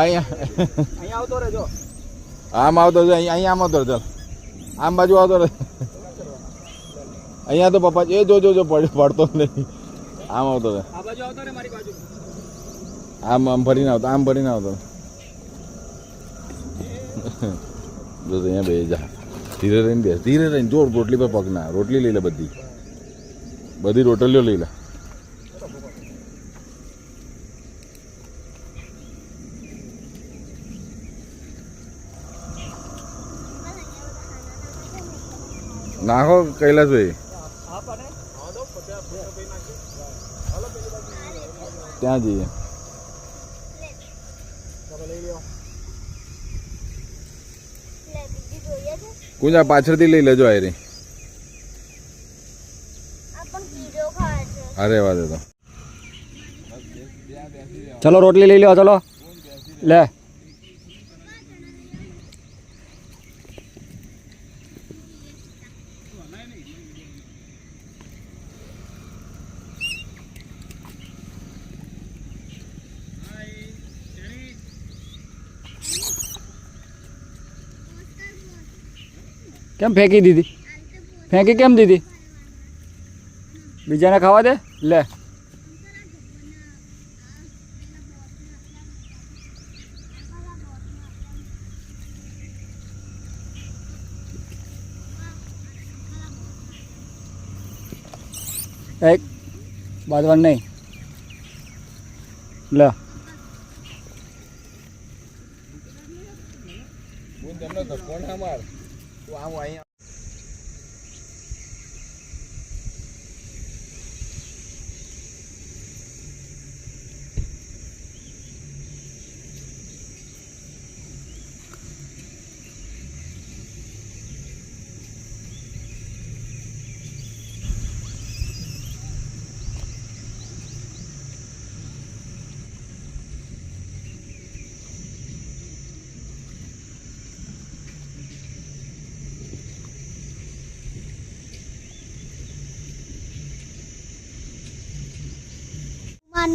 અહીંયા આવતો રહેજો. આમ આવતો છે, અહીંયા આમ આવતો ચાલ, આમ બાજુ આવતો રહે. અહીંયા તો પપ્પા એ જો પડતો નહીં, આમ આવતો રહે. આ બાજુ આવતો રે, મારી બાજુ. આમ ફરીને આવતો, આમ ફરીને આવતો. જો અહીંયા બે જા, ધીરે રહીને બેસ, ધીરે રહીને જોર. રોટલી પર પગ ના, રોટલી લઈ લે, બધી રોટલીઓ લઈ લે. નાખો કૈલાસભાઈ, ત્યાં જઈએ. કુંજા પાછળથી લઈ લેજો. આયરી અરે વાહ દે તો. ચલો રોટલી લઈ લો, ચલો લે. કેમ ફેંકી દીધી? ફેંકી કેમ દીધી? બીજાને ખાવા દે. લે એક બાદવાન નહીં. લે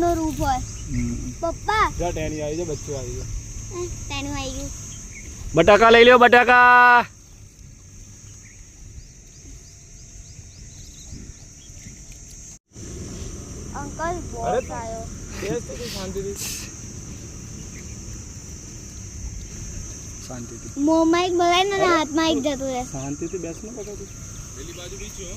નો રૂપ હોય. પપ્પા જા ટેણી આવી જાય, બચ્ચું આવી ગયું. તેનું આવી ગયું. બટાકા લઈ લ્યો, બટાકા. અંકલ બોસ આવ્યો. શાંતિથી શાંતિથી મોંમાં એક બગાય ને હાથમાં એક જતું રહે. શાંતિથી બેસ ને બટાકા. પેલી બાજુ બીજો